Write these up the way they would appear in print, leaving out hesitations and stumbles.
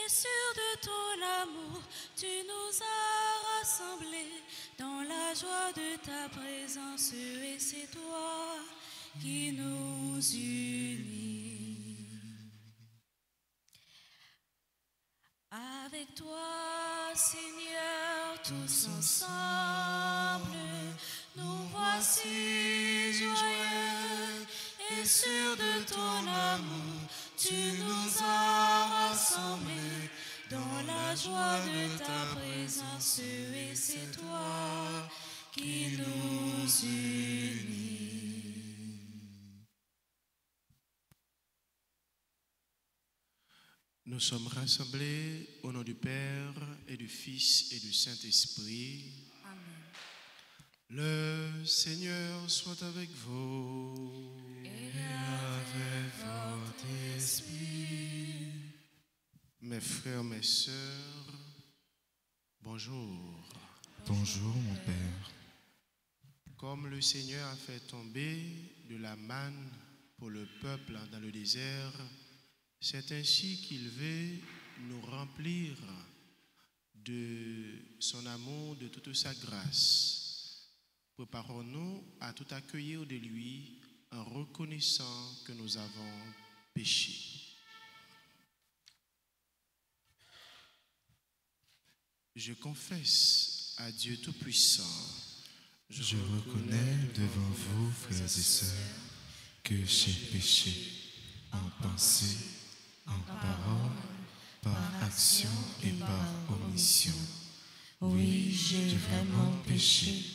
et sûr de ton amour, tu nous as rassemblés dans la joie de ta présence, et c'est toi qui nous unit. Avec toi, Seigneur, tous ensemble, nous voici joyeux et sûrs de ton amour. Tu nous as rassemblés dans la joie de ta présence, et c'est toi qui nous unis. Nous sommes rassemblés au nom du Père et du Fils et du Saint-Esprit. Amen. Le Seigneur soit avec vous. Et avec votre esprit. Mes frères, mes sœurs, bonjour. Bonjour mon Père. Comme le Seigneur a fait tomber de la manne pour le peuple dans le désert, c'est ainsi qu'il veut nous remplir de son amour, de toute sa grâce. Préparons-nous à tout accueillir de lui en reconnaissant que nous avons péché. Je confesse à Dieu Tout-Puissant. Je reconnais devant vous, frères et sœurs, que j'ai péché en pensée, en parole, par action et par omission. Oui, j'ai vraiment péché.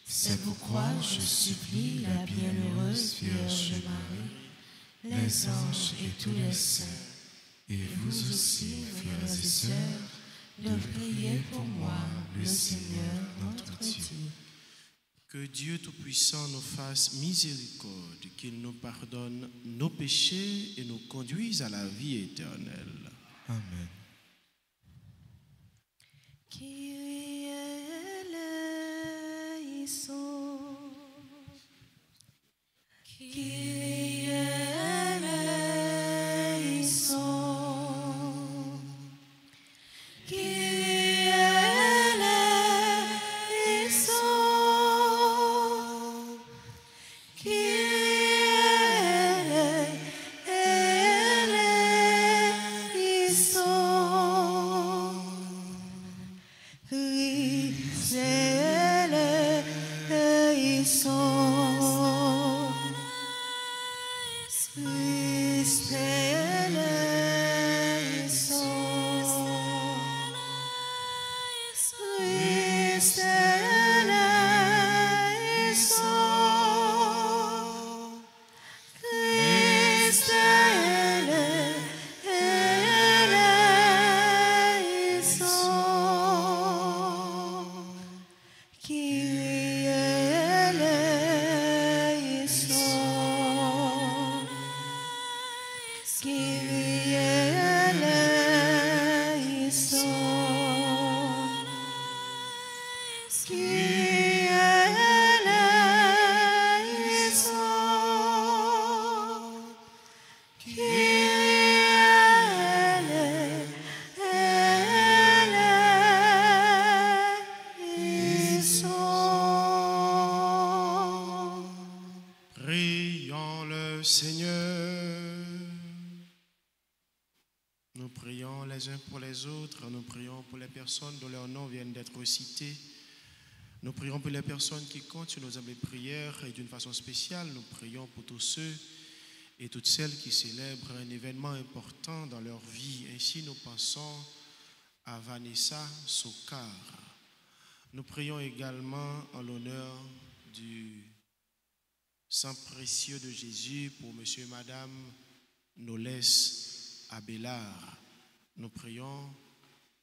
C'est pourquoi je supplie la bienheureuse Vierge Marie, les anges et tous les saints, et vous aussi, frères et sœurs, de prier pour moi, le Seigneur notre Dieu. Que Dieu Tout-Puissant nous fasse miséricorde, qu'il nous pardonne nos péchés et nous conduise à la vie éternelle. Amen. Kyrie eleison. Kyrie eleison. Kyrie eleison. Kyrie eleison. Christ eleison. Christ eleison. Christ eleison. Christ eleison. Kyrie eleison. Kyrie eleison. Kyrie eleison. Prions le Seigneur. Nous prions les uns pour les autres. Nous prions pour les personnes dont leurs noms viennent d'être cités. Nous prions pour les personnes qui comptent sur nos humbles prières et d'une façon spéciale, nous prions pour tous ceux et toutes celles qui célèbrent un événement important dans leur vie. Ainsi, nous pensons à Vanessa Sokar. Nous prions également en l'honneur du sang précieux de Jésus pour monsieur et madame Nolès Abélard. Nous prions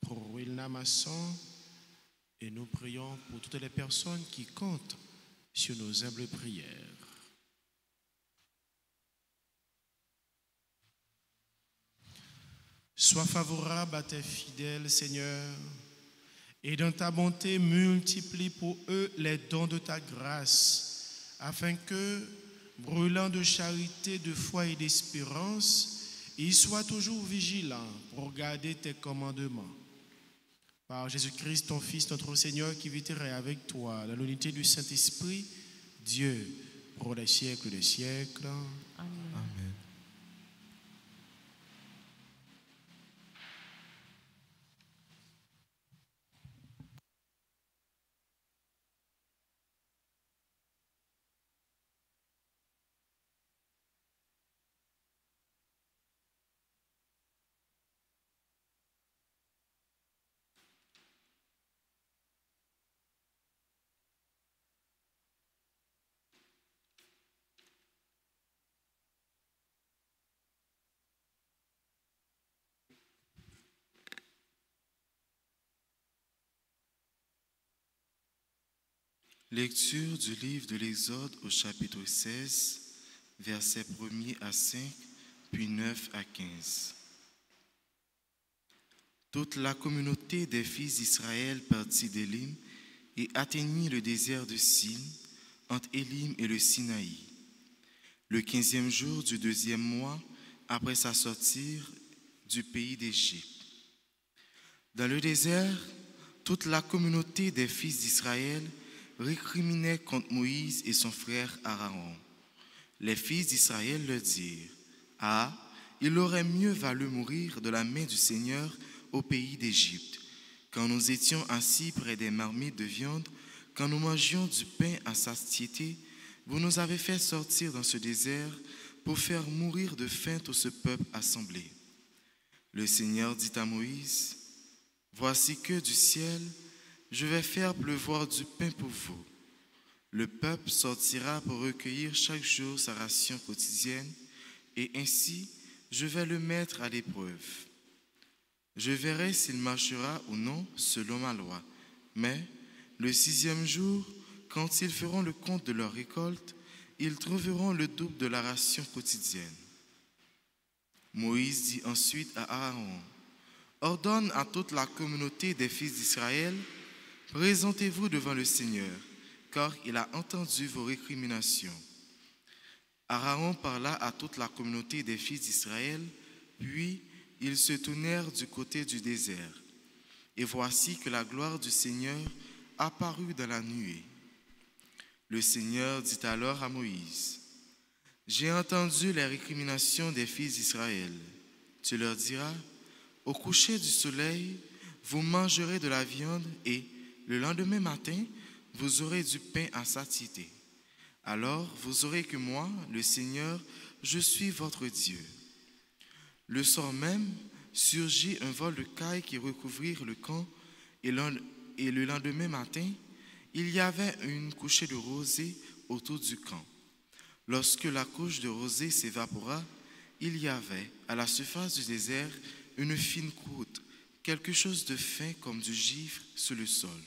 pour Wilna Masson et nous prions pour toutes les personnes qui comptent sur nos humbles prières. Sois favorable à tes fidèles, Seigneur, et dans ta bonté multiplie pour eux les dons de ta grâce, afin que, brûlant de charité, de foi et d'espérance, et sois toujours vigilant pour garder tes commandements. Par Jésus-Christ, ton Fils, notre Seigneur, qui vit et règne avec toi, dans l'unité du Saint-Esprit, Dieu, pour les siècles des siècles. Amen. Lecture du livre de l'Exode au chapitre 16, versets 1er à 5, puis 9 à 15. Toute la communauté des fils d'Israël partit d'Élim et atteignit le désert de Sin, entre Élim et le Sinaï, le 15e jour du 2e mois après sa sortie du pays d'Égypte. Dans le désert, toute la communauté des fils d'Israël récriminait contre Moïse et son frère Aaron. Les fils d'Israël leur dirent: « Ah, il aurait mieux valu mourir de la main du Seigneur au pays d'Égypte, quand nous étions assis près des marmites de viande, quand nous mangions du pain à satiété. Vous nous avez fait sortir dans ce désert pour faire mourir de faim tout ce peuple assemblé. » Le Seigneur dit à Moïse: « Voici que du ciel, je vais faire pleuvoir du pain pour vous. Le peuple sortira pour recueillir chaque jour sa ration quotidienne, et ainsi je vais le mettre à l'épreuve. Je verrai s'il marchera ou non selon ma loi. Mais le 6e jour, quand ils feront le compte de leur récolte, ils trouveront le double de la ration quotidienne. » Moïse dit ensuite à Aaron: « Ordonne à toute la communauté des fils d'Israël: présentez-vous devant le Seigneur, car il a entendu vos récriminations. » Aaron parla à toute la communauté des fils d'Israël, puis ils se tournèrent du côté du désert. Et voici que la gloire du Seigneur apparut dans la nuée. Le Seigneur dit alors à Moïse: « J'ai entendu les récriminations des fils d'Israël. Tu leur diras: au coucher du soleil, vous mangerez de la viande et le lendemain matin, vous aurez du pain à satiété. Alors vous saurez que moi, le Seigneur, je suis votre Dieu. » Le soir même, surgit un vol de cailles qui recouvrirent le camp, et le lendemain matin, il y avait une couchée de rosée autour du camp. Lorsque la couche de rosée s'évapora, il y avait, à la surface du désert, une fine croûte, quelque chose de fin comme du givre sur le sol.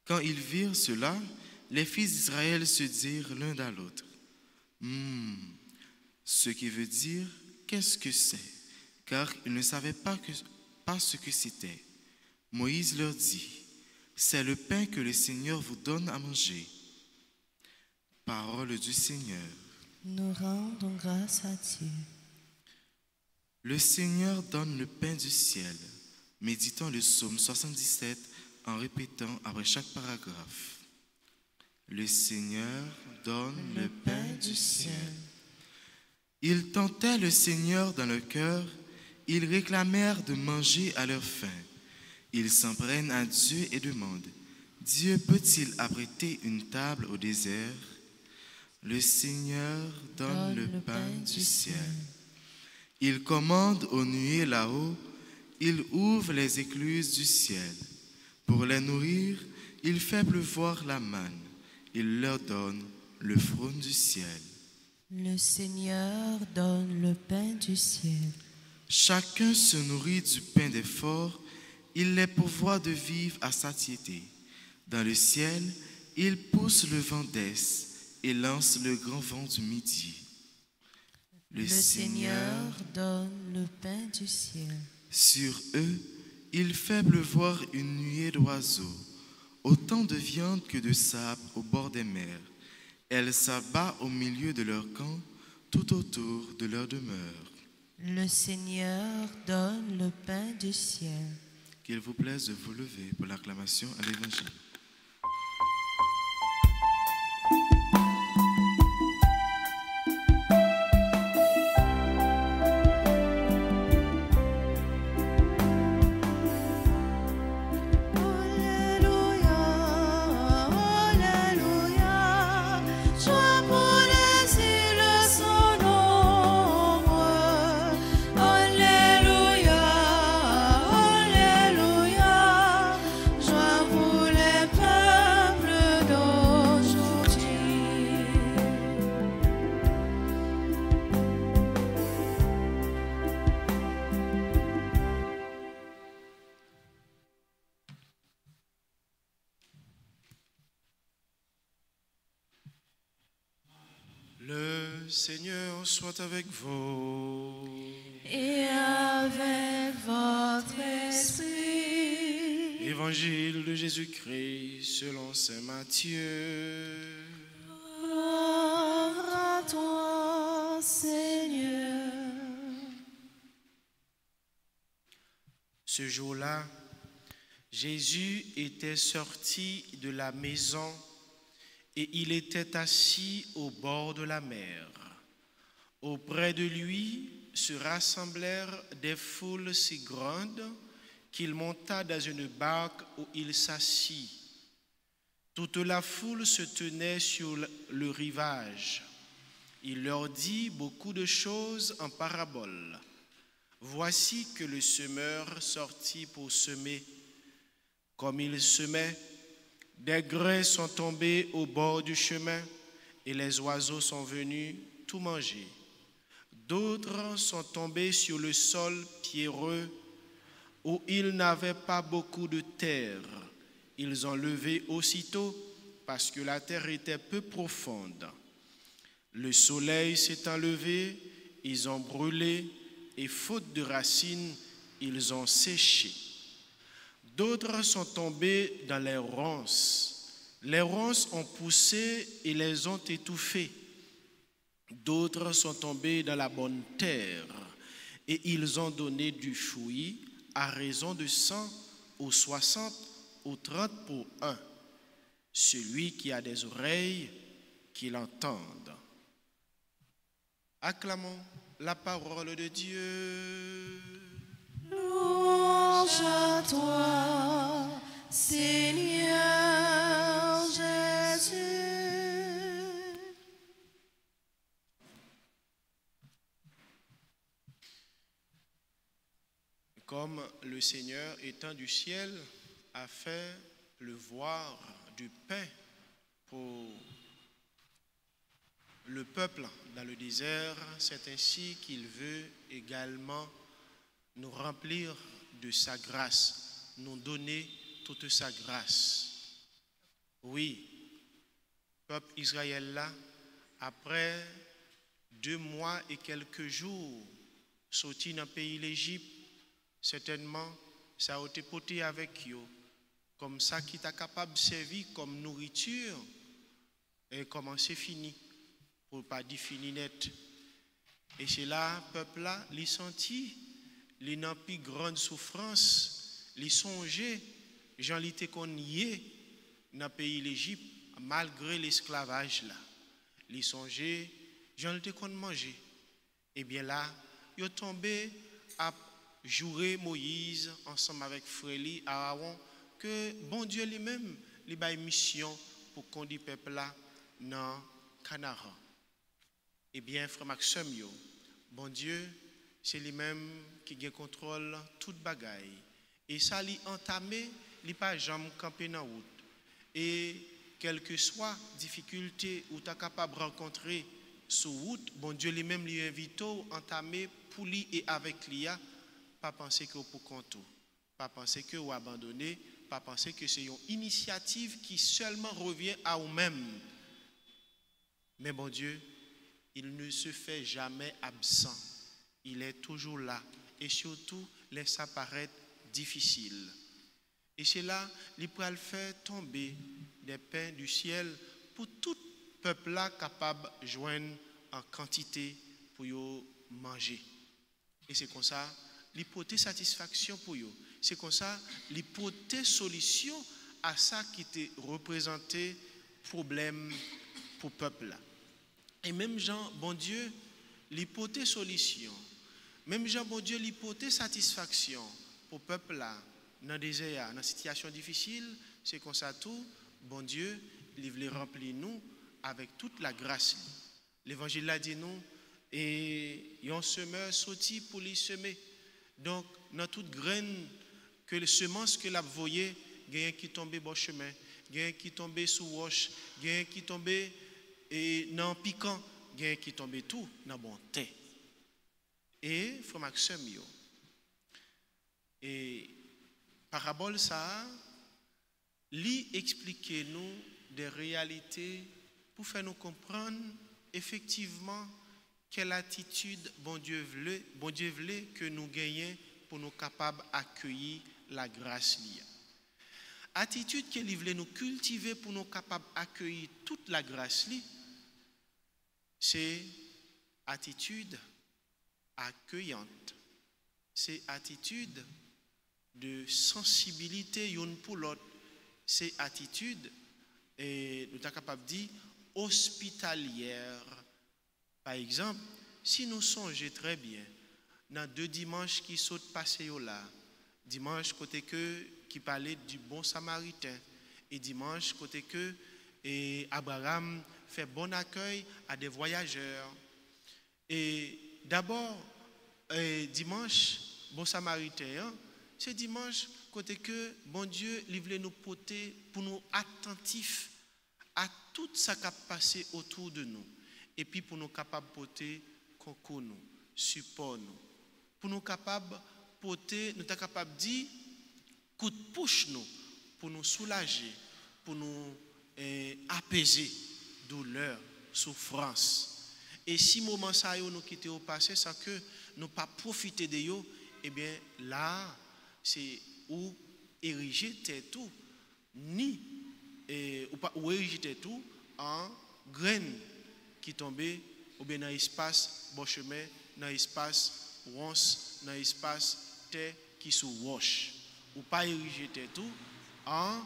Quand ils virent cela, les fils d'Israël se dirent l'un à l'autre: ce qui veut dire qu'est-ce que c'est, car ils ne savaient pas ce que c'était. Moïse leur dit: c'est le pain que le Seigneur vous donne à manger. Parole du Seigneur. Nous rendons grâce à Dieu. Le Seigneur donne le pain du ciel. Méditons le psaume 77 en répétant après chaque paragraphe. Le Seigneur donne le pain du ciel. Ils tentaient le Seigneur dans leur cœur, ils réclamèrent de manger à leur faim. Ils s'en prennent à Dieu et demandent: Dieu peut-il apprêter une table au désert? Le Seigneur donne le pain du ciel. Il commande aux nuées là-haut, il ouvre les écluses du ciel. Pour les nourrir, il fait pleuvoir la manne, il leur donne le frône du ciel. Le Seigneur donne le pain du ciel. Chacun se nourrit du pain des forts, il les pourvoit de vivre à satiété. Dans le ciel, il pousse le vent d'est et lance le grand vent du midi. Le Seigneur donne le pain du ciel. Sur eux, il fait pleuvoir une nuée d'oiseaux, autant de viande que de sable au bord des mers. Elle s'abat au milieu de leur camp, tout autour de leur demeure. Le Seigneur donne le pain du ciel. Qu'il vous plaise de vous lever pour l'acclamation à l'Évangile. Le Seigneur soit avec vous. Et avec votre esprit. Évangile de Jésus-Christ selon saint Matthieu. Gloire à toi, Seigneur. Ce jour-là, Jésus était sorti de la maison et il était assis au bord de la mer. Auprès de lui se rassemblèrent des foules si grandes qu'il monta dans une barque où il s'assit. Toute la foule se tenait sur le rivage. Il leur dit beaucoup de choses en paraboles. Voici que le semeur sortit pour semer. Comme il semait, des grains sont tombés au bord du chemin et les oiseaux sont venus tout manger. D'autres sont tombés sur le sol pierreux où il n'avait pas beaucoup de terre. Ils ont levé aussitôt parce que la terre était peu profonde. Le soleil s'étant levé, ils ont brûlé et faute de racines, ils ont séché. D'autres sont tombés dans les ronces. Les ronces ont poussé et les ont étouffés. D'autres sont tombés dans la bonne terre et ils ont donné du fruit à raison de 100 ou 60 ou 30 pour un. Celui qui a des oreilles, qu'il entende. Acclamons la parole de Dieu. Louange à toi, Seigneur Jésus. Comme le Seigneur étant du ciel a fait pleuvoir du pain pour le peuple dans le désert, c'est ainsi qu'il veut également nous remplir de sa grâce, nous donner toute sa grâce. Oui, peuple Israël là, après 2 mois et quelques jours, sorti dans le pays l'Égypte, certainement, ça a été porté avec eux, comme ça qui t'a capable de servir comme nourriture, et comment c'est fini, pour pas dire fini net. Et c'est là, peuple là, les senti, les n'ont plus grande souffrance, les songer, j'en l'étais qu'on y est dans le pays l'Égypte, malgré l'esclavage là. Les songer, j'en l'étais qu'on manger. Et bien là, ils sont tombés à jouer Moïse ensemble avec Fréli, Aaron, que bon Dieu lui-même lui a une mission pour conduire le peuple là dans Canaan. Eh bien, frère Maxime, bon Dieu, c'est lui-même qui a contrôle toute bagaille. Et ça lui entamé, il pas jamais camper dans la route. Et quelle que soit difficulté ou tu es capable de rencontrer sur route, bon Dieu lui-même lui invite à entamer pour lui et avec lui, pas penser que pour compte, pas penser que vous abandonner, pas penser que c'est une initiative qui seulement revient à vous-même. Mais bon Dieu, il ne se fait jamais absent. Il est toujours là. Et surtout, laisse apparaître difficile. Et c'est là, il peut le faire tomber des pains du ciel pour tout peuple là capable de joindre en quantité pour yo manger. Et c'est comme ça, l'hypothèse satisfaction pour eux. C'est comme ça, l'hypothèse solution à ça qui était représenté problème pour le peuple là. Et même Jean, bon Dieu, l'hypothèse solution. Même Jean, bon Dieu, l'hypothèse satisfaction pour le peuple là, dans le désert, dans une situation difficile, c'est comme ça tout, bon Dieu, il veut remplir nous avec toute la grâce. L'évangile l'a dit nous, et un semeur sorti pour les semer. Donc, dans toute graine, que les semences que la voyait, il y a qui tombait bon chemin, il y a qui tombait sous roche, il y a qui tombait dans piquant, il y a qui tombait tout dans bon terre. Et frère Maxime, et parabole ça, lui expliquer nous des réalités pour faire nous comprendre effectivement quelle attitude bon Dieu voulait que nous gagnions pour nous capables d'accueillir la grâce liée. Attitude qu'il voulait nous cultiver pour nous capables d'accueillir toute la grâce liée, c'est attitude accueillante. C'est attitude de sensibilité une pour l'autre. C'est attitude, et nous sommes capables de dire, hospitalière. Par exemple, si nous songeons très bien, dans 2 dimanches qui sont passés là, dimanche côté que qui parlait du bon samaritain, et dimanche côté que Abraham fait bon accueil à des voyageurs. Et d'abord, dimanche, bon samaritain, c'est dimanche côté que bon Dieu il voulait nous porter pour nous attentifs à tout ça qui a passé autour de nous. Et puis pour nous capables de porter concours nous, support nous. Pour nous capables de porter, nous sommes capables de dire, coup de pouce nous, pour nous soulager, pour nous apaiser douleur, souffrance. Et si moment ça nous quitter au passé sans que nous pas profiter de yo, eh bien là c'est où ériger tout ni ou ériger tout en graine qui tombait ou bien dans l'espace bon chemin, dans l'espace ronce, dans l'espace terre qui sous roche, ou pas ériger tout en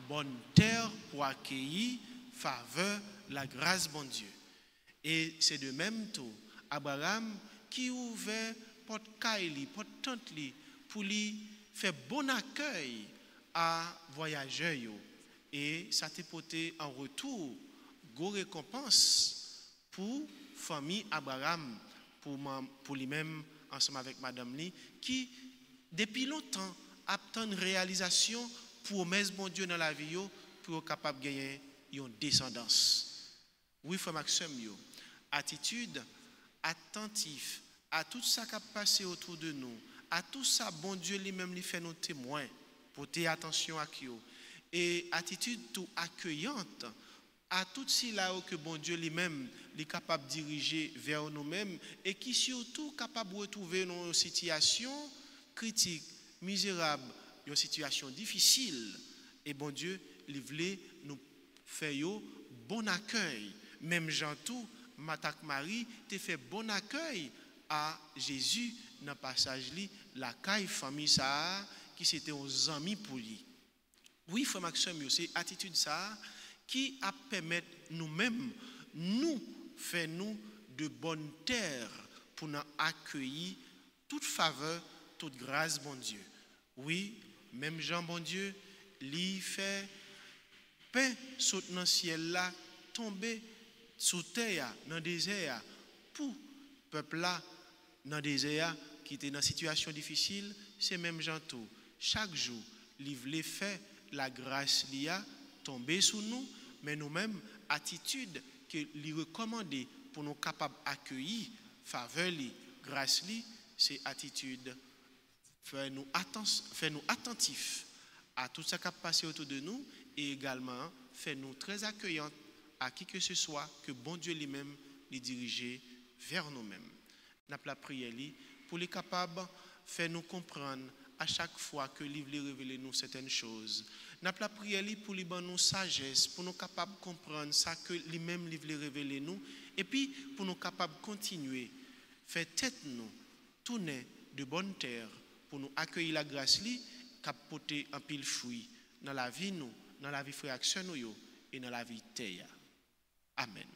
bonne terre pour accueillir faveur la grâce bon Dieu. Et c'est de même tout Abraham qui ouvert porte caille porte tente li pour lui faire bon accueil à voyageurs yo. Et ça te porté en retour gros récompense pour famille Abraham, pour lui-même ensemble avec madame li qui depuis longtemps attend une réalisation promesse bon Dieu dans la vie yo pour être capable de gagner une descendance. Oui frère Maxime yo, attitude attentif à tout ça qui a passé autour de nous, à tout ça bon Dieu lui-même lui fait nos témoins, porter attention à qui. Et attitude tout accueillante à tout cela que bon Dieu lui-même est capable de diriger vers nous-mêmes et qui surtout capable de retrouver nos situations critiques, misérables, une situation difficile. Et bon Dieu, il voulait nous faire bon accueil. Même Jean tout, Matak Marie, te fait bon accueil à Jésus dans le passage la caille famille ça qui c'était aux amis pour lui. Oui, frère Maxime, c'est attitude ça qui a permettre nous-mêmes nous faire nous de bonne terre pour nous accueillir toute faveur, toute grâce bon Dieu. Oui, même Jean bon Dieu, lui fait pain saute dans le ciel là, tomber sous terre dans le désert pour peuple là dans le désert qui était dans une situation difficile, c'est même Jean tout. Chaque jour, il voulait faire la grâce lia tomber sur nous, mais nous-mêmes attitude que lui recommander pour nous capables d'accueillir faveur li, grâce li, c'est attitude faire nous attentifs à tout ce qui a passé autour de nous et également faire nous très accueillants à qui que ce soit que bon Dieu lui-même les diriger vers nous-mêmes. N'a la prière li pour les capables faire nous comprendre à chaque fois que le livre révèle nous certaines choses. N'a pas prié pour lui donner nous sagesse, pour nous capables de comprendre ça que lui-même livre révèle nous, et puis pour nous capables de continuer, faire tête nous, tourner de bonne terre, pour nous accueillir la grâce li, capoter un pile fruit dans la vie nous, dans la vie frère action nous et dans la vie terre. Amen.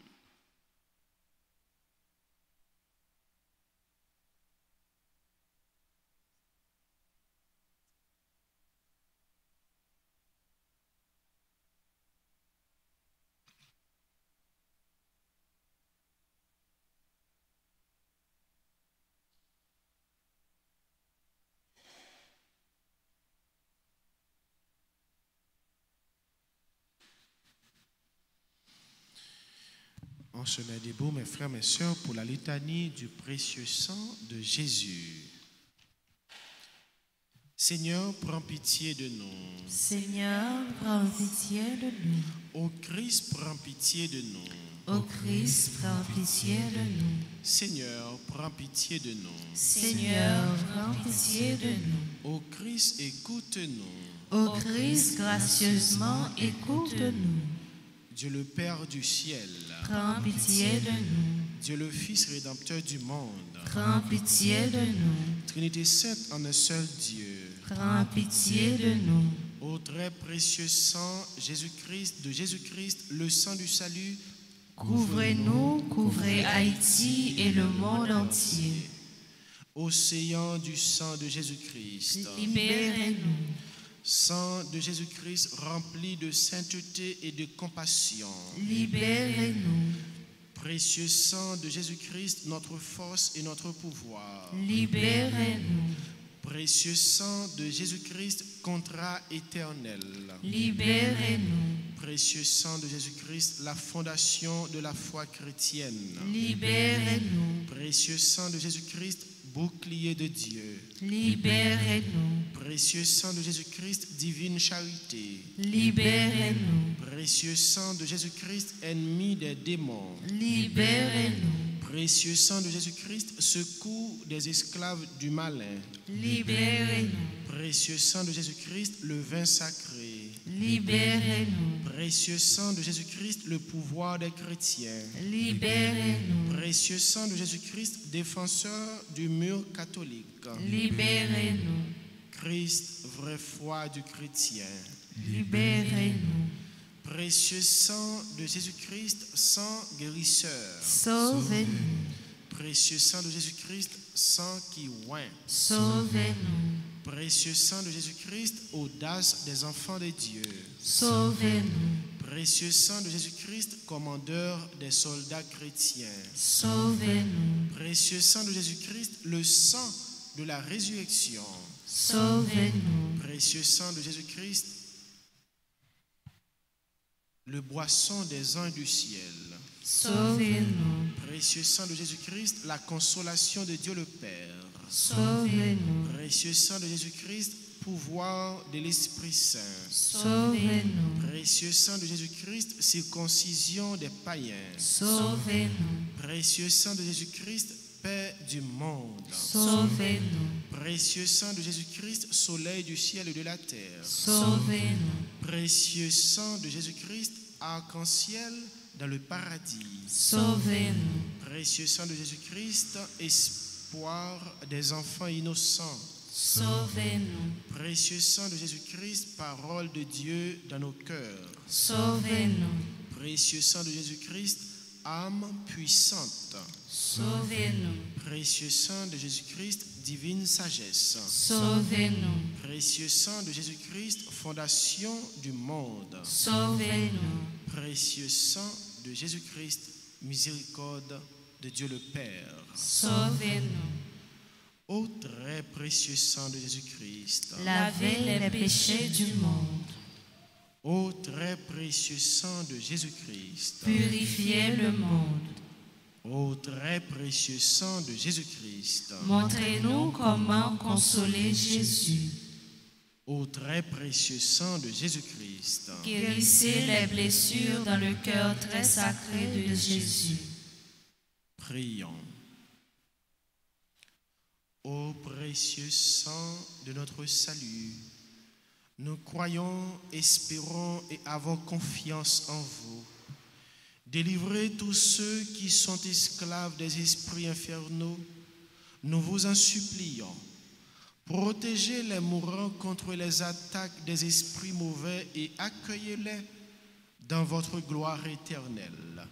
On se met debout, mes frères, mes sœurs, pour la litanie du précieux sang de Jésus. Seigneur, prends pitié de nous. Seigneur, prends pitié de nous. Ô Christ, prends pitié de nous. Ô Christ, prends pitié de nous. Seigneur, prends pitié de nous. Seigneur, prends pitié de nous. Ô Christ, écoute-nous. Ô Christ, gracieusement, écoute-nous. Dieu le Père du ciel, Prends pitié de nous. Dieu le Fils rédempteur du monde, Prends pitié de nous. Trinité sainte en un seul Dieu, Prends pitié de nous. Ô très précieux sang de Jésus-Christ, le sang du salut, Couvrez-nous, couvrez Haïti et le monde entier. Océan du sang de Jésus-Christ, Libérez-nous. sang de Jésus-Christ rempli de sainteté et de compassion. Libérez-nous. Précieux sang de Jésus-Christ, notre force et notre pouvoir. Libérez-nous. Précieux sang de Jésus-Christ, contrat éternel. Libérez-nous. Précieux sang de Jésus-Christ, la fondation de la foi chrétienne. Libérez-nous. Précieux sang de Jésus-Christ, bouclier de Dieu. Libérez-nous. Précieux sang de Jésus-Christ, divine charité. Libérez-nous. Précieux sang de Jésus-Christ, ennemi des démons. Libérez-nous. Précieux sang de Jésus-Christ, secours des esclaves du malin. Libérez-nous. Précieux sang de Jésus-Christ, le vin sacré. Libérez-nous. Précieux sang de Jésus-Christ, le pouvoir des chrétiens. Libérez-nous. Précieux sang de Jésus-Christ, défenseur du mur catholique. Libérez-nous. Christ, vraie foi du chrétien. Libérez-nous. Précieux sang de Jésus-Christ, sang guérisseur. Sauvez-nous. Précieux sang de Jésus-Christ, sang qui oint. Sauvez-nous. Précieux sang de Jésus-Christ, audace des enfants de Dieu. Sauvez-nous. Précieux sang de Jésus-Christ, commandeur des soldats chrétiens. Sauvez-nous. Précieux sang de Jésus-Christ, le sang de la résurrection. Sauvez-nous. Précieux sang de Jésus-Christ, le boisson des anges du ciel. Sauvez-nous. Précieux sang de Jésus-Christ, la consolation de Dieu le Père. Sauvez-nous. Précieux sang de Jésus-Christ, pouvoir de l'Esprit Saint. Sauvez-nous. Précieux sang de Jésus-Christ, circoncision des païens. Sauvez-nous. Précieux sang de Jésus-Christ, paix du monde. Sauvez-nous. Précieux sang de Jésus-Christ, soleil du ciel et de la terre. Sauvez-nous. Précieux sang de Jésus-Christ, arc-en-ciel dans le paradis. Sauvez-nous. Précieux sang de Jésus-Christ, espoir des enfants innocents. Sauvez-nous. Précieux sang de Jésus-Christ, parole de Dieu dans nos cœurs. Sauvez-nous. Précieux sang de Jésus-Christ, âme puissante. Sauvez-nous. Précieux sang de Jésus-Christ, divine sagesse. Sauvez-nous. Précieux sang de Jésus-Christ, fondation du monde. Sauvez-nous. Précieux sang de Jésus-Christ, miséricorde de Dieu le Père. Sauvez-nous. Ô très précieux sang de Jésus-Christ, Lavez les péchés du monde. ô très précieux sang de Jésus-Christ, Purifiez le monde. ô très précieux sang de Jésus-Christ, Montrez-nous comment consoler Jésus. ô très précieux sang de Jésus-Christ, Guérissez les blessures dans le cœur très sacré de Jésus. prions. Ô précieux précieux sang de notre salut, nous croyons, espérons et avons confiance en vous. Délivrez tous ceux qui sont esclaves des esprits infernaux, nous vous en supplions. Protégez les mourants contre les attaques des esprits mauvais et accueillez-les dans votre gloire éternelle.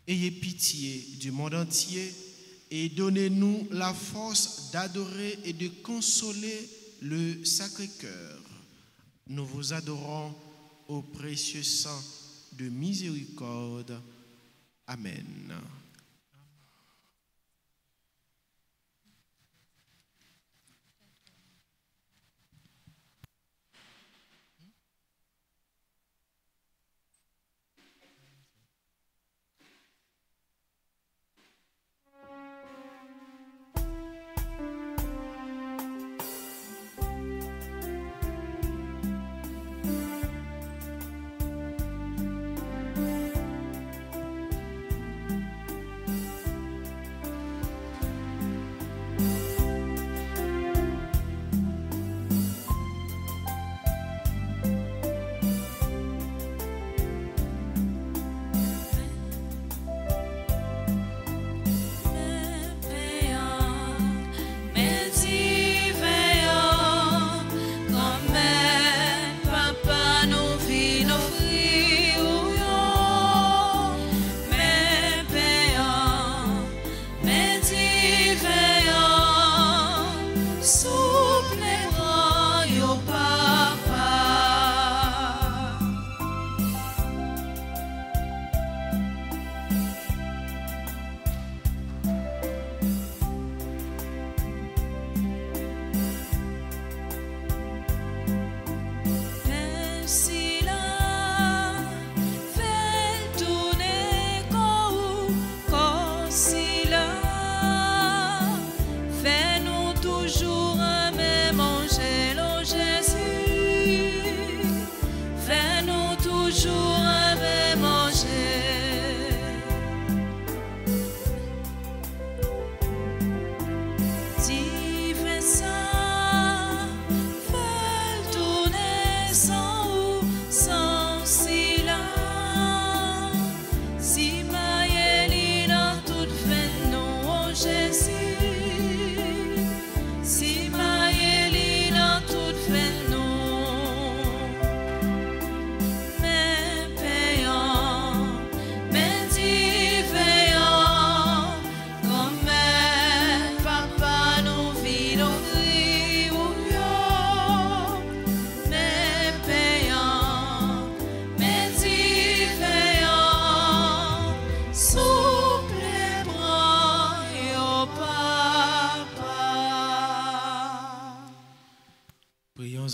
Ayez pitié du monde entier et donnez-nous la force d'adorer et de consoler le Sacré-Cœur. Nous vous adorons au précieux sang de miséricorde. Amen.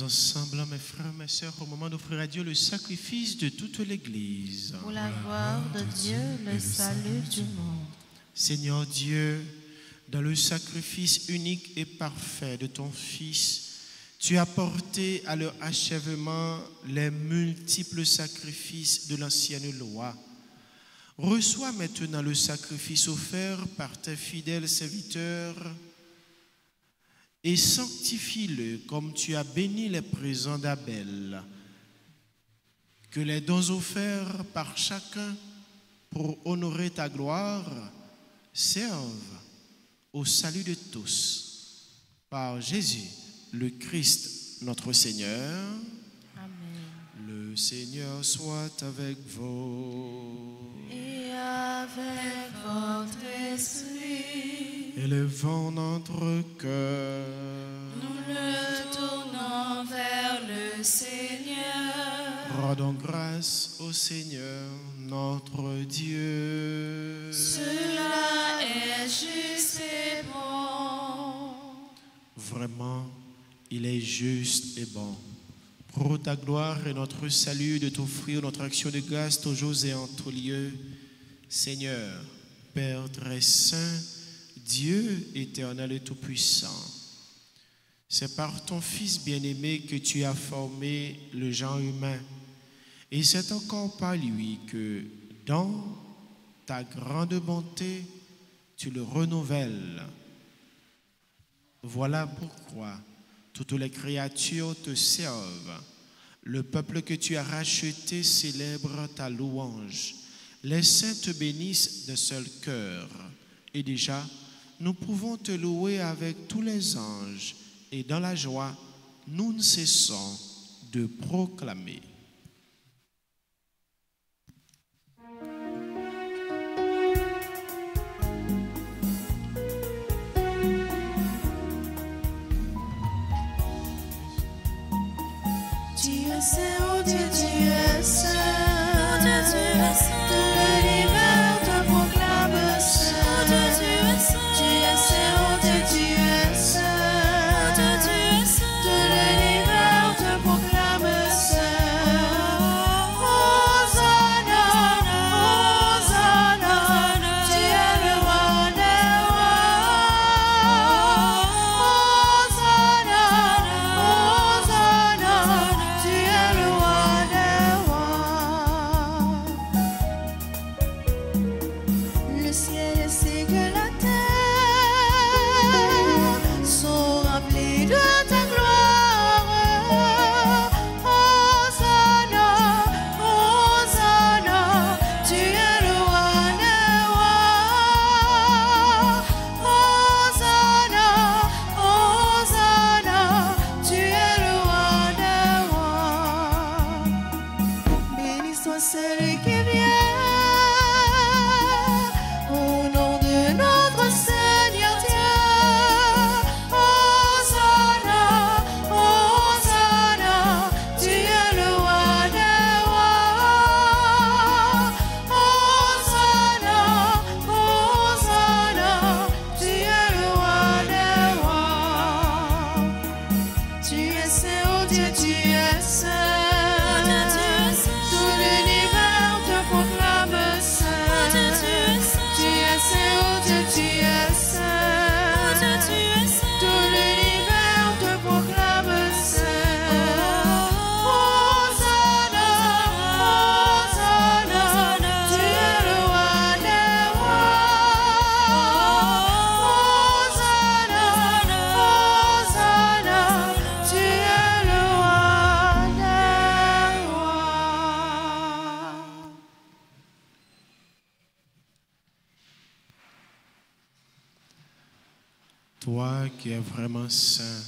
Ensemble, mes frères, mes sœurs, au moment d'offrir à Dieu le sacrifice de toute l'Église. Pour la gloire de Dieu, le salut du monde. Seigneur Dieu, dans le sacrifice unique et parfait de ton Fils, tu as porté à leur achèvement les multiples sacrifices de l'ancienne loi. Reçois maintenant le sacrifice offert par tes fidèles serviteurs et sanctifie-le comme tu as béni les présents d'Abel. Que les dons offerts par chacun pour honorer ta gloire servent au salut de tous. Par Jésus, le Christ, notre Seigneur. Amen. Le Seigneur soit avec vous. Et avec votre esprit. Élevons notre cœur. Nous le tournons vers le Seigneur. Rendons grâce au Seigneur, notre Dieu. Cela est juste et bon. Vraiment, il est juste et bon. Pour ta gloire et notre salut, de t'offrir notre action de grâce toujours et en tout lieu. Seigneur, Père très saint, Dieu éternel et tout-puissant, c'est par ton Fils bien-aimé que tu as formé le genre humain. Et c'est encore par lui que, dans ta grande bonté, tu le renouvelles. Voilà pourquoi toutes les créatures te servent. Le peuple que tu as racheté célèbre ta louange. Les saints te bénissent d'un seul cœur. Et déjà, nous pouvons te louer avec tous les anges. Et dans la joie, nous ne cessons de proclamer. Tu es saint, oh Dieu, tu es saint. Oh Dieu, tu es saint. Tout l'univers te proclame saint. Oh Dieu, tu es saint. Tu es saint, oh Dieu, tu es saint. Oh Dieu, tu es saint. Tout l'univers te proclame saint. Hosanna, Hosanna, tu es le roi des rois. Hosanna, Hosanna, tu es le roi des rois. Le ciel ainsi que la terre sont remplis de ta gloire. Hosanna, Hosanna, tu es le roi des rois. Hosanna, Hosanna, tu es le roi des rois. Béni soit celui qui vient au nom de notre Seigneur Dieu. Hosanna, Hosanna, tu es le roi des rois. Hosanna, Hosanna, tu es le roi des rois. Tu es saint, oh Dieu, tu es saint. Tout l'univers te proclame saint. Tu es saint, oh Dieu, tu es saint. Tout l'univers te proclame saint. Hosanna, Hosanna, tu es le roi des rois. Hosanna, Hosanna, tu es le roi des rois. Toi qui es vraiment saint,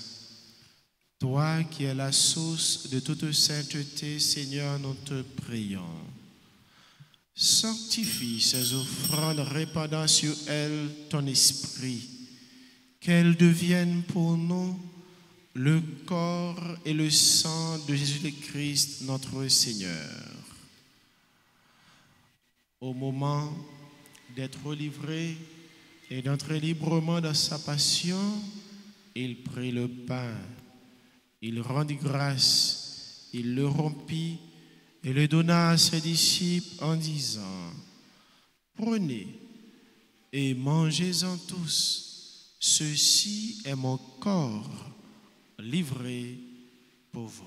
toi qui es la source de toute sainteté, Seigneur, nous te prions. Sanctifie ces offrandes, répandant sur elles ton esprit, qu'elles deviennent pour nous le corps et le sang de Jésus-Christ, notre Seigneur. Au moment d'être livré et d'entrer librement dans sa passion, il prit le pain, il rendit grâce, il le rompit et le donna à ses disciples en disant: Prenez et mangez-en tous, ceci est mon corps livré pour vous.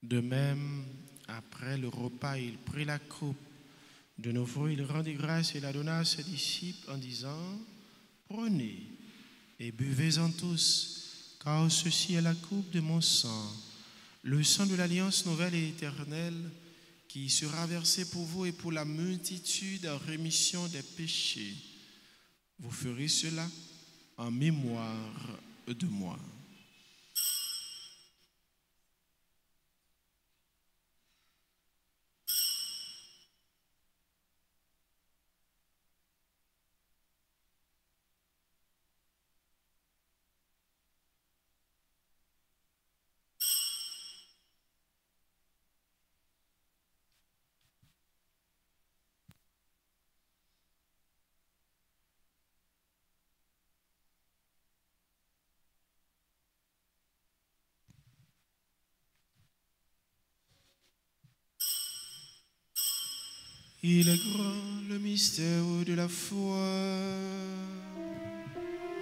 De même, après le repas, il prit la coupe. De nouveau, il rendit grâce et la donna à ses disciples en disant: Prenez et buvez-en tous, car ceci est la coupe de mon sang, le sang de l'alliance nouvelle et éternelle, qui sera versé pour vous et pour la multitude en rémission des péchés. Vous ferez cela en mémoire de moi. Il est grand le mystère de la foi.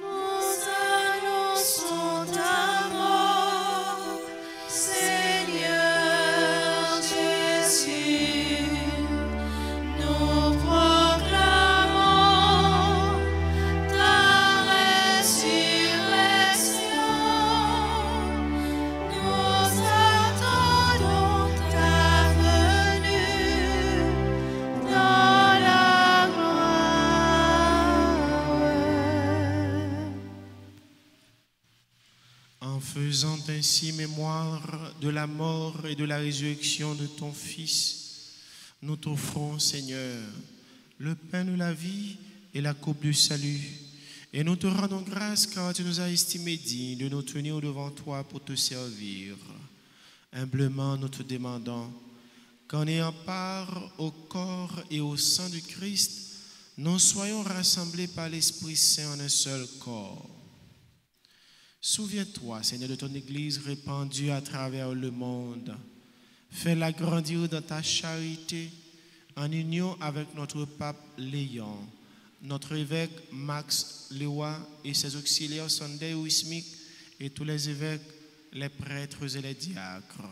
Nous annonçons ta mort, Seigneur Jésus. Nous proclamons ta résurrection. Nous attendons ta venue dans la gloire. En faisant ainsi mémoire de la mort et de la résurrection de ton Fils, nous t'offrons, Seigneur, le pain de la vie et la coupe du salut. Et nous te rendons grâce car tu nous as estimés dignes de nous tenir devant toi pour te servir. Humblement, nous te demandons qu'en ayant part au corps et au sang du Christ, nous soyons rassemblés par l'Esprit Saint en un seul corps. Souviens-toi, Seigneur, de ton Église répandue à travers le monde. Fais-la grandir dans ta charité en union avec notre pape Léon, notre évêque Max Lewa et ses auxiliaires Sunday Wismik et tous les évêques, les prêtres et les diacres.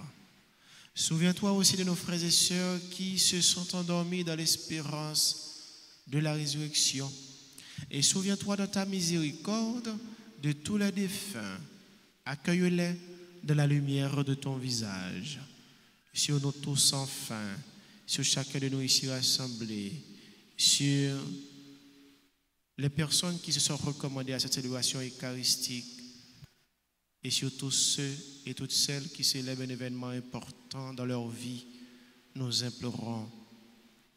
Souviens-toi aussi de nos frères et sœurs qui se sont endormis dans l'espérance de la résurrection. Et souviens-toi de ta miséricorde de tous les défunts. Accueille-les dans la lumière de ton visage. Sur nous tous sans fin, sur chacun de nous ici rassemblés, sur les personnes qui se sont recommandées à cette célébration eucharistique et sur tous ceux et toutes celles qui célèbrent un événement important dans leur vie, nous implorons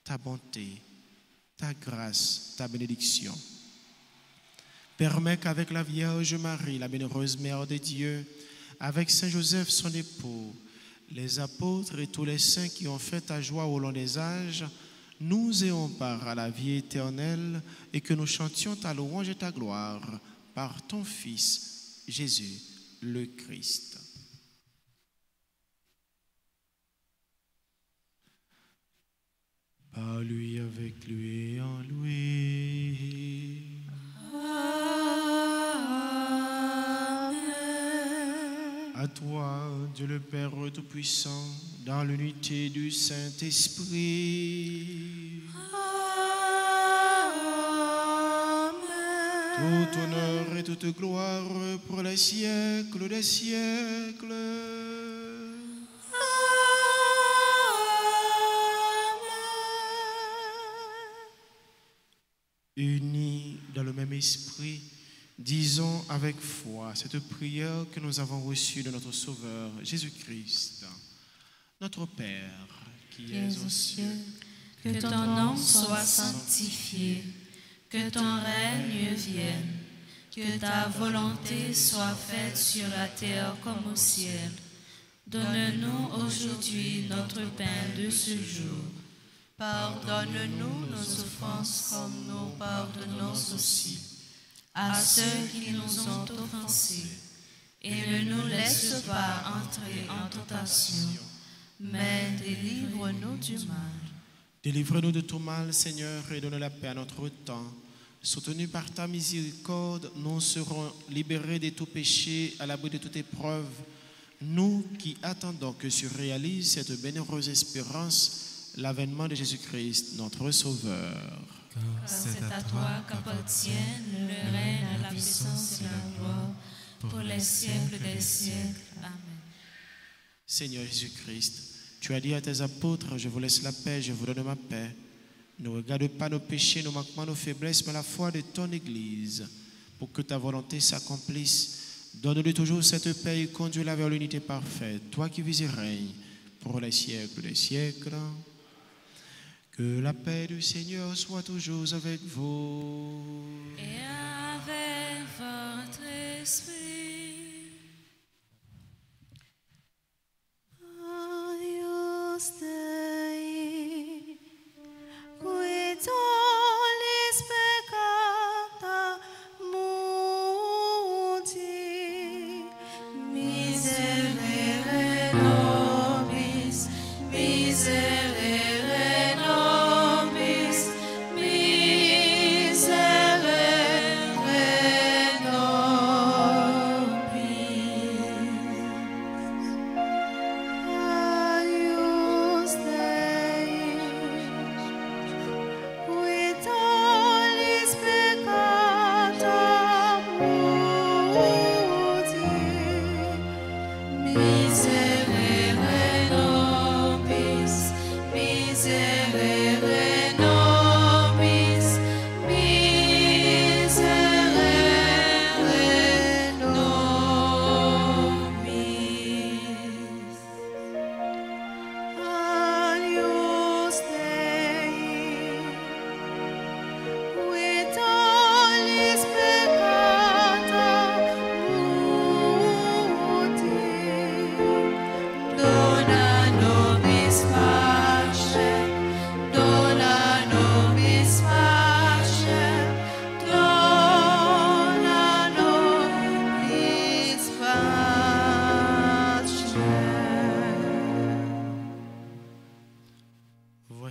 ta bonté, ta grâce, ta bénédiction. Permets qu'avec la Vierge Marie, la bienheureuse Mère de Dieu, avec Saint Joseph, son époux, les apôtres et tous les saints qui ont fait ta joie au long des âges, nous ayons part à la vie éternelle et que nous chantions ta louange et ta gloire par ton Fils, Jésus le Christ. Par lui, avec lui et en lui. À toi, Dieu le Père Tout-Puissant, dans l'unité du Saint-Esprit. Tout honneur et toute gloire pour les siècles des siècles. Unis dans le même esprit, disons avec foi cette prière que nous avons reçue de notre Sauveur Jésus-Christ. Notre Père, qui es aux cieux, que ton nom soit sanctifié, que ton règne vienne, que ta volonté soit faite sur la terre comme au ciel. Donne-nous aujourd'hui notre pain de ce jour. Pardonne-nous nos offenses comme nous pardonnons aussi à ceux qui nous ont offensés. Et ne nous laisse pas entrer en tentation, mais délivre-nous du mal. Délivre-nous de tout mal, Seigneur, et donne la paix à notre temps. Soutenus par ta miséricorde, nous serons libérés de tout péché, à l'abri de toute épreuve. Nous qui attendons que se réalise cette bienheureuse espérance, l'avènement de Jésus-Christ, notre Sauveur. Car C'est à toi qu'appartiennent le règne, la puissance et la gloire pour les siècles des siècles. Amen. Seigneur Jésus-Christ, tu as dit à tes apôtres, je vous laisse la paix, je vous donne ma paix. Ne regarde pas nos péchés, nos manquements, nos faiblesses, mais la foi de ton Église, pour que ta volonté s'accomplisse. Donne-lui toujours cette paix et conduis-la vers l'unité parfaite, toi qui vis et règnes pour les siècles des siècles. Que la paix du Seigneur soit toujours avec vous. Et avec votre esprit. Agnus Dei, qui tollis peccata mundi, miserere nobis, miserere nobis.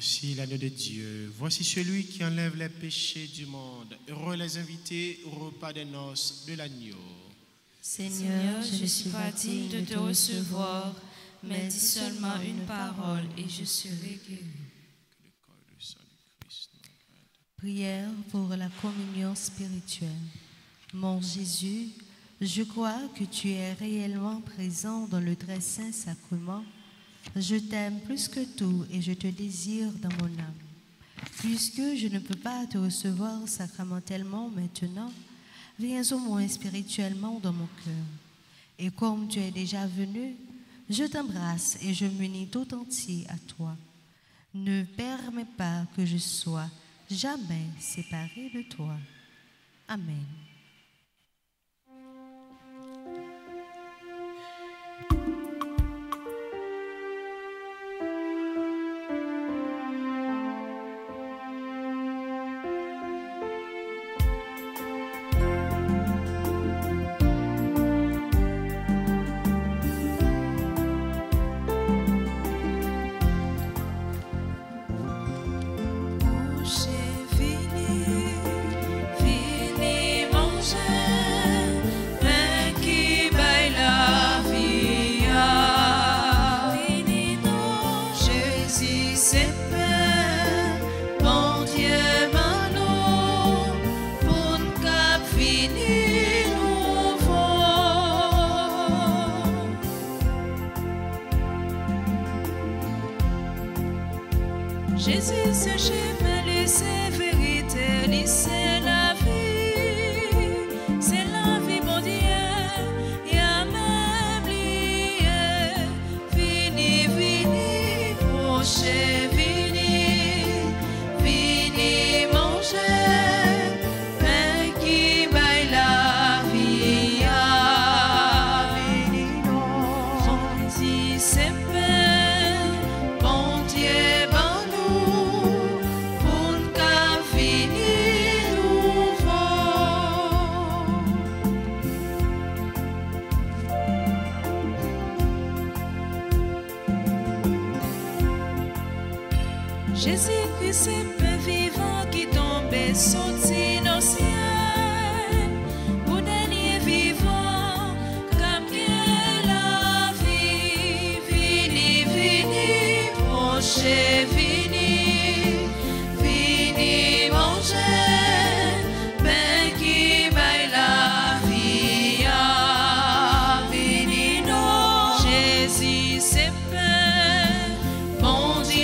Voici l'agneau de Dieu, voici celui qui enlève les péchés du monde. Heureux les invités au repas des noces de l'agneau. Seigneur, je ne suis pas digne de te recevoir, mais dis seulement une parole et je serai guéri. Que le corps et le sang du Christ nous guide. Prière pour la communion spirituelle. Mon Jésus, je crois que tu es réellement présent dans le très saint sacrement. Je t'aime plus que tout et je te désire dans mon âme. Puisque je ne peux pas te recevoir sacramentellement maintenant, viens au moins spirituellement dans mon cœur. Et comme tu es déjà venu, je t'embrasse et je m'unis tout entier à toi. Ne permets pas que je sois jamais séparé de toi. Amen. Jésus, ce chemin, lui, c'est vérité, lui, c'est la vie, mon Dieu, y a même lié, vini, vini, proche, vini, manger, pain qui baille la vie, vini, non, Jésus, c'est pain, bon Dieu. Jésus-Christ, c'est pain vivant qui tombait, sorti nos ciels. Pour dernier vivant, comme la vie, vini, vini, proche, vini, manger, pain qui baille la vie, vini, non. Jésus, c'est pain, mon Dieu.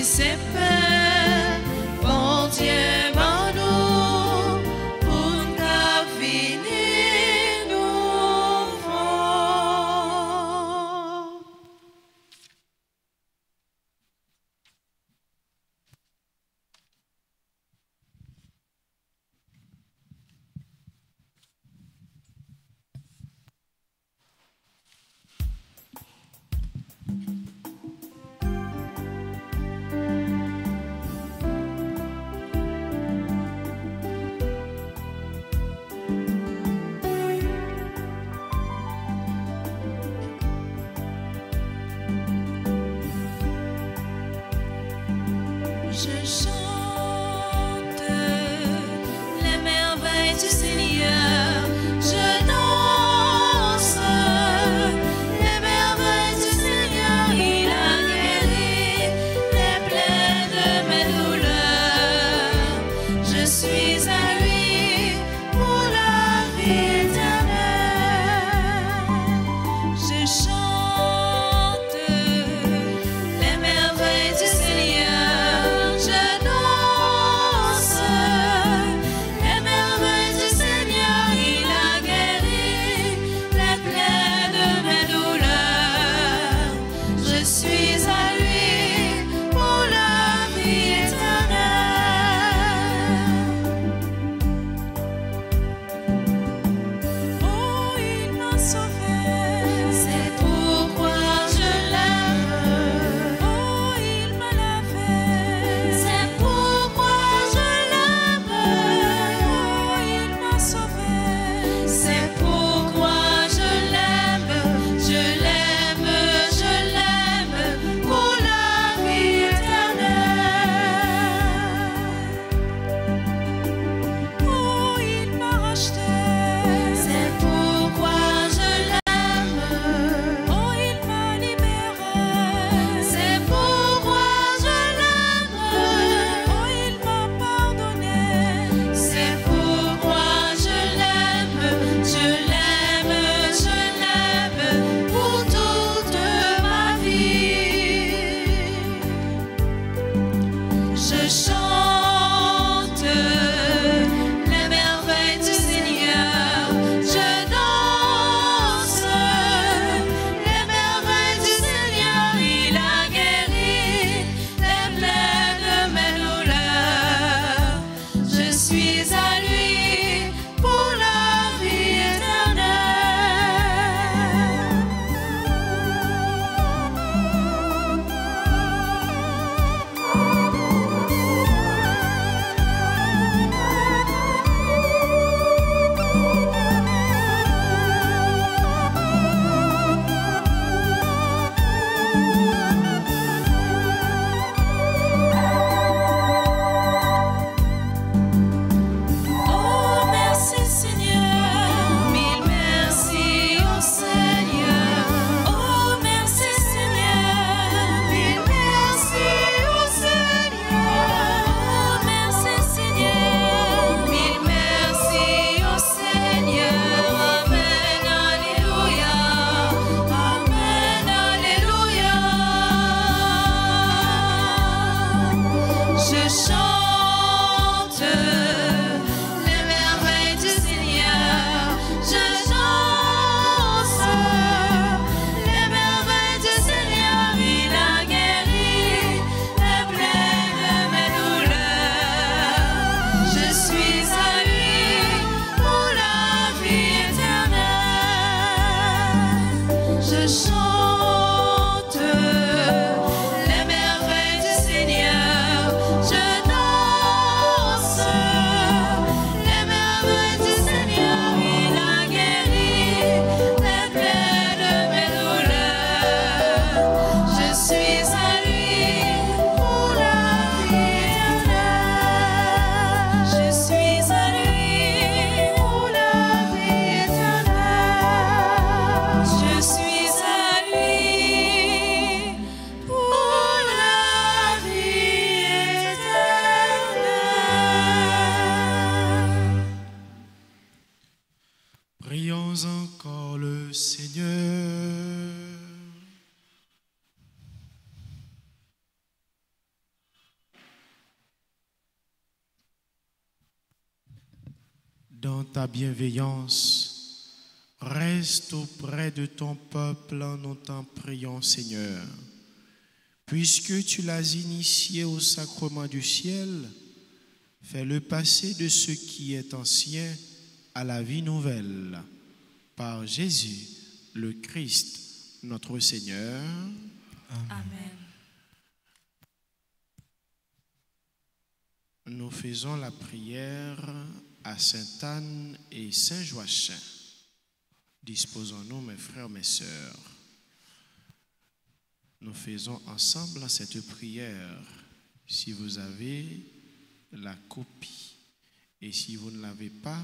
C'est pain, bon Dieu, bon nous, pour nous finir nouveau. Je chante les merveilles du Seigneur, je danse les merveilles du Seigneur, il a guéri les plaies de mes douleurs, je suis à lui pour la vie éternelle. Je chante les merveilles du Seigneur. dans ta bienveillance, reste auprès de ton peuple, nous t'en prions, Seigneur. Puisque tu l'as initié au sacrement du ciel, fais-le passer de ce qui est ancien à la vie nouvelle. Par Jésus, le Christ, notre Seigneur. Amen. Nous faisons la prière à Sainte Anne et Saint Joachim. Disposons-nous, mes frères, mes sœurs. Nous faisons ensemble cette prière. Si vous avez la copie et si vous ne l'avez pas,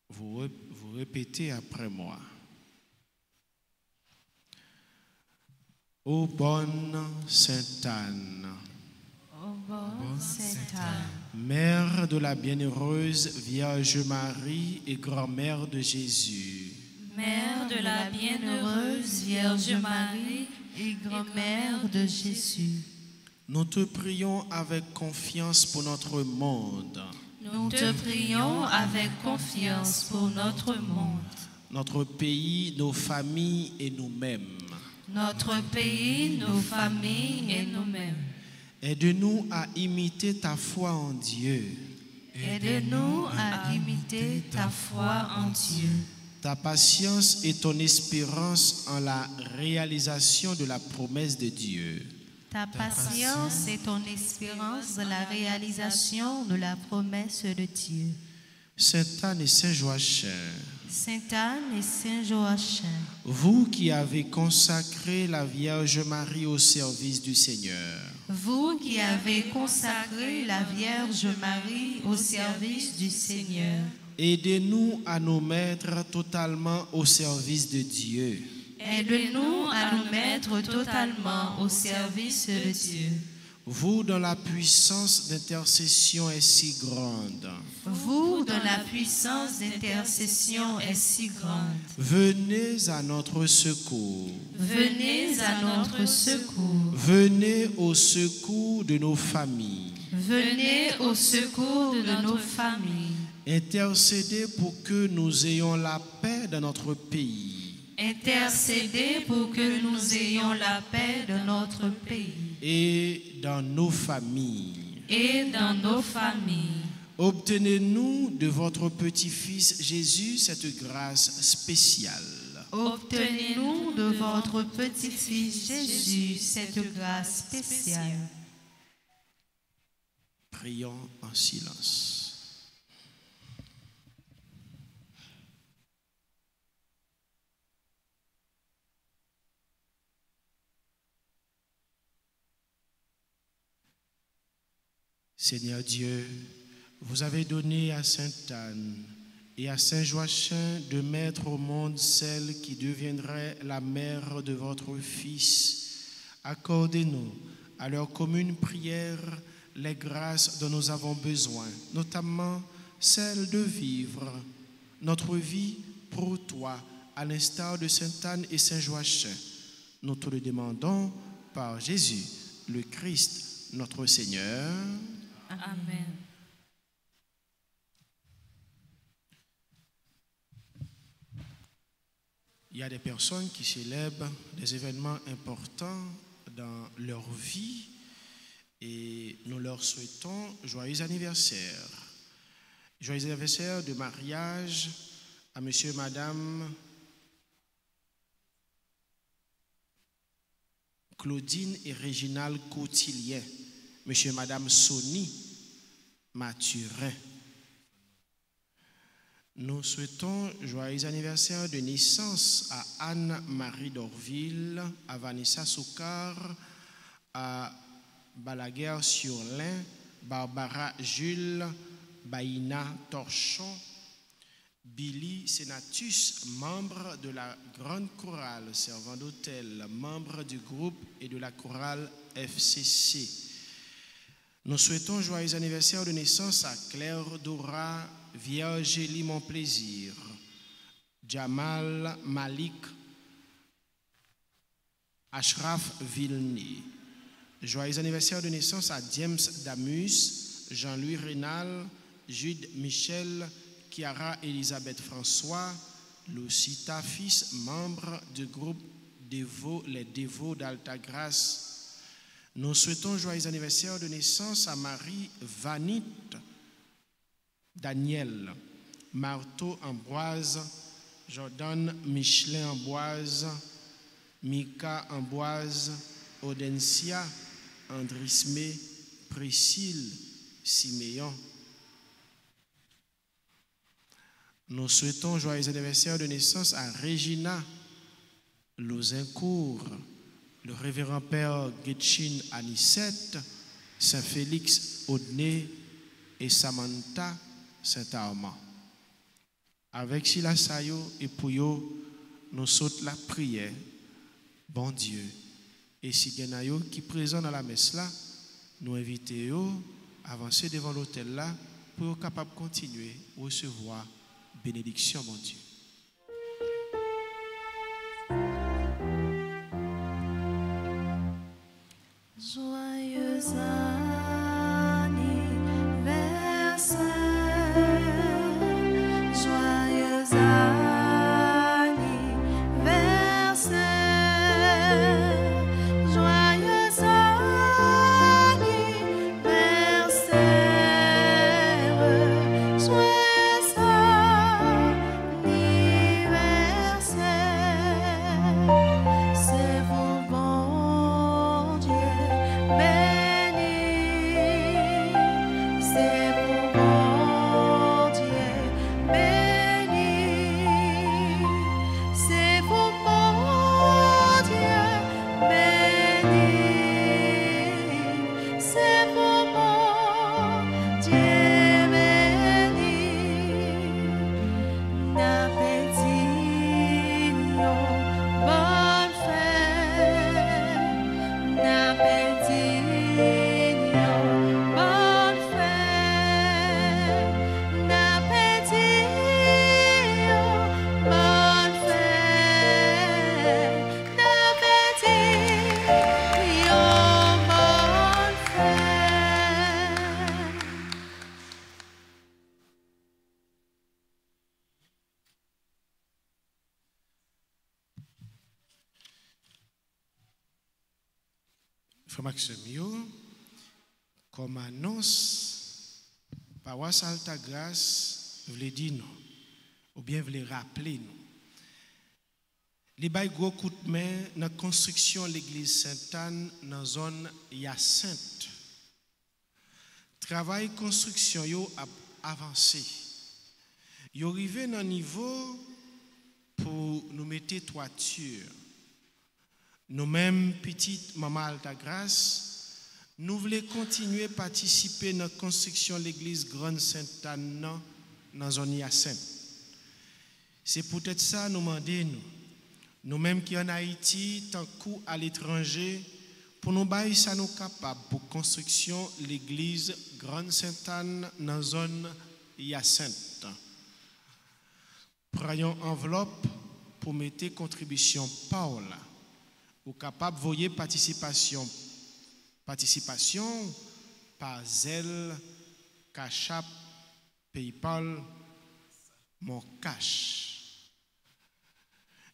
vous répétez après moi. Ô bonne Sainte Anne, Ô bonne Sainte Anne, Mère de la bienheureuse Vierge Marie et grand-mère de Jésus, Mère de la bienheureuse Vierge Marie et grand-mère de Jésus, nous te prions avec confiance pour notre monde, nous te prions avec confiance pour notre monde, notre pays, nos familles et nous-mêmes. notre pays, nos familles et nous-mêmes. Aide-nous à imiter ta foi en Dieu, aide-nous à imiter ta foi en Dieu, ta patience et ton espérance en la réalisation de la promesse de Dieu. ta patience et ton espérance de la réalisation de la promesse de Dieu. Sainte Anne et Saint Joachim, Sainte Anne et Saint Joachim, vous qui avez consacré la Vierge Marie au service du Seigneur, vous qui avez consacré la Vierge Marie au service du Seigneur, aidez-nous à nous mettre totalement au service de Dieu. aide-nous à nous mettre totalement au service de Dieu. Vous dont la puissance d'intercession est si grande, Vous dont la puissance d'intercession est si grande, venez à notre secours. venez à notre secours. Venez au secours de nos familles. Venez au secours de nos familles. Intercédez pour que nous ayons la paix dans notre pays. Intercédez pour que nous ayons la paix de notre pays Et dans nos familles. et dans nos familles. Obtenez-nous de votre petit-fils Jésus cette grâce spéciale. Obtenez-nous de votre petit-fils Jésus cette grâce spéciale. Prions en silence. Seigneur Dieu, vous avez donné à Sainte Anne et à Saint Joachim de mettre au monde celle qui deviendrait la mère de votre Fils. Accordez-nous à leur commune prière les grâces dont nous avons besoin, notamment celle de vivre notre vie pour toi, à l'instar de Sainte Anne et Saint Joachim. Nous te le demandons par Jésus, le Christ, notre Seigneur. Amen. Il y a des personnes qui célèbrent des événements importants dans leur vie et nous leur souhaitons joyeux anniversaire. Joyeux anniversaire de mariage à monsieur et madame Claudine et Réginald Cotillier, monsieur et madame Sony Mathurin. Nous souhaitons joyeux anniversaire de naissance à Anne-Marie d'Orville, à Vanessa Soukar, à Balaguer-sur-Lin, Barbara Jules, Baïna Torchon, Billy Senatus, membre de la grande chorale servant d'hôtel, membre du groupe et de la chorale FCC. Nous souhaitons joyeux anniversaire de naissance à Claire Dora, Viergélie Mon Plaisir, Jamal Malik, Ashraf Vilni. Joyeux anniversaire de naissance à James Damus, Jean-Louis Rénal, Jude Michel, Chiara Elisabeth François, Lucita fils, membre du groupe Les Dévots d'Altagrace. Nous souhaitons joyeux anniversaire de naissance à Marie Vanit Daniel, Marteau Ambroise, Jordan Michelin Amboise, Mika Amboise, Audencia, Andrisme, Priscille, Siméon. Nous souhaitons joyeux anniversaire de naissance à Regina Lozincourt, le révérend père Getchin Anicette, Saint-Félix Audney et Samantha Saint-Armand. Avec Sila Sayo et Pouyo, nous sautons la prière, bon Dieu. Et si Genayo qui présent dans la messe là, nous invitons à avancer devant l'autel là pour être capable de continuer à recevoir bénédiction, mon Dieu. Joyeux anniversaire, joyeux anniversaire, joyeux anniversaire, joyeux anniversaire, c'est vous bon Dieu béni, c'est vous bon Dieu béni, c'est vous bon Dieu béni, c'est vous bon Dieu béni, n'appétit bonne fête, n'appétit bonne fête, n'appétit bonne fête, n'appétit bonne fête. Frère Maximio, comme annonce, paroisse Altagrace, voulez dire nous, ou bien voulez rappeler nous. Les bails gros coup de main dans la construction de l'église Sainte-Anne dans la zone Hyacinthe. Travail construction yo a avancé. Yo arrivé dans un niveau pour nous mettre toiture. Nous-mêmes, petite maman Altagrace, nous voulons continuer à participer à la construction de l'église Grande Sainte-Anne dans la zone Hyacinthe. C'est peut-être ça nous demandons, nous-mêmes qui en Haïti, tant coup à l'étranger, pour nous bailler ça nous capables pour construction de l'église Grande Sainte-Anne dans la zone Hyacinthe. Prenons enveloppe pour mettre contribution Paul. Ou capable de voyer participation par Zelle, Cachap, PayPal, mon cash.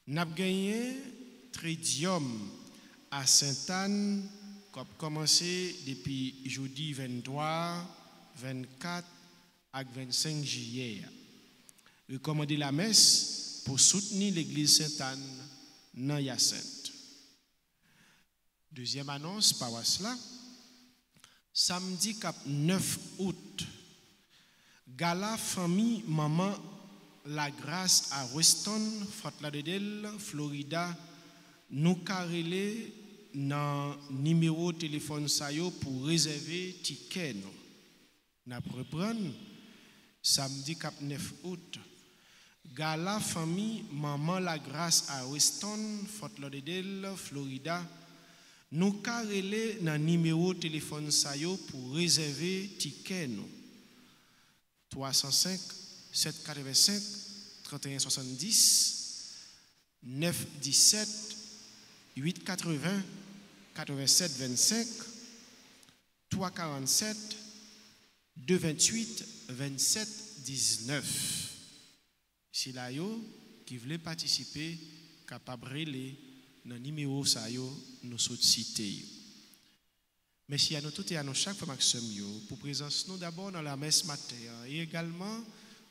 Nous avons gagné Tridium à Sainte-Anne qui a commencé depuis jeudi 23, 24 et 25 juillet. Recommander la messe pour soutenir l'église Sainte-Anne dans Hyacinthe. Deuxième annonce, paroisse là. Samedi 9 août, gala famille maman La Grâce à Weston, Fort Lauderdale, Florida. Nous carrelé dans numéro téléphone sayo pour réserver ticket nous. N'a reprendre samedi 9 août. Gala famille maman La Grâce à Weston, Fort Lauderdale, Florida. Nous carrelé dans numéro téléphone sayo pour réserver ticket nous. 305 785 3170 917 880 87 25 347 228 27 19. Si là yo qui voulait participer, capable de dans le numéro ça yo nous sommes cités. Merci à nous tous et à nous chaque fois maximum pour présence nous d'abord dans la messe matin et également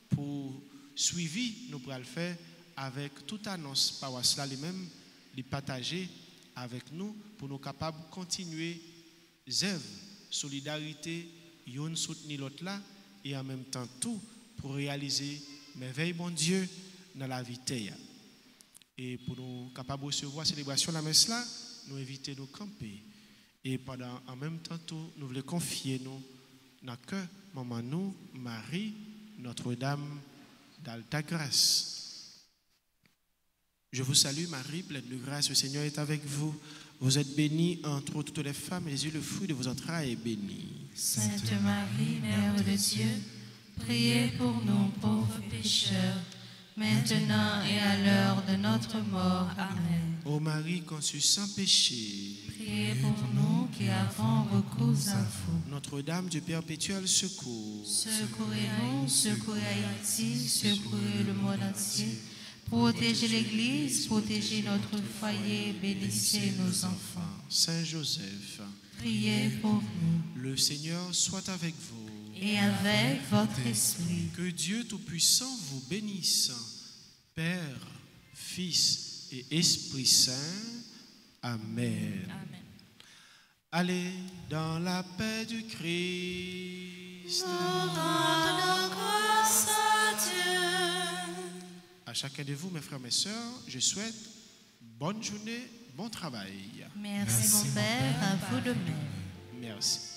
pour suivi nous pourrons le faire avec toute annonce paroisse là lui-même les partager avec nous pour nous capables de continuer œuvre solidarité yon soutenir l'autre là et en même temps tout pour réaliser merveille bon Dieu dans la vie terre. Et pour nous capables de recevoir la célébration de la messe là, nous inviter nous camper. Et pendant en même temps tout, nous voulons confier nous dans que maman nous, Marie, Notre-Dame d'Alta Grâce. Je vous salue Marie, pleine de grâce, le Seigneur est avec vous. Vous êtes bénie entre toutes les femmes, et Jésus, le fruit de vos entrailles, est béni. Sainte Marie, Mère de Dieu, priez pour nous pauvres pécheurs, maintenant et à l'heure de notre mort. Amen. Ô Marie conçue sans péché, priez pour nous qui avons recours à vous. Notre-Dame du perpétuel secours, Secourez-nous, secourez Haïti, secourez le monde entier. Protégez l'Église, protégez notre foyer, bénissez nos enfants. Saint Joseph, priez pour nous. Le Seigneur soit avec vous. Et avec votre esprit. Que Dieu Tout-Puissant vous bénisse, Père, Fils et Esprit Saint. Amen. Amen. Allez dans la paix du Christ. Rendons grâce à Dieu. À chacun de vous, mes frères, mes sœurs, je souhaite bonne journée, bon travail. Merci mon Père, à vous de même. Merci.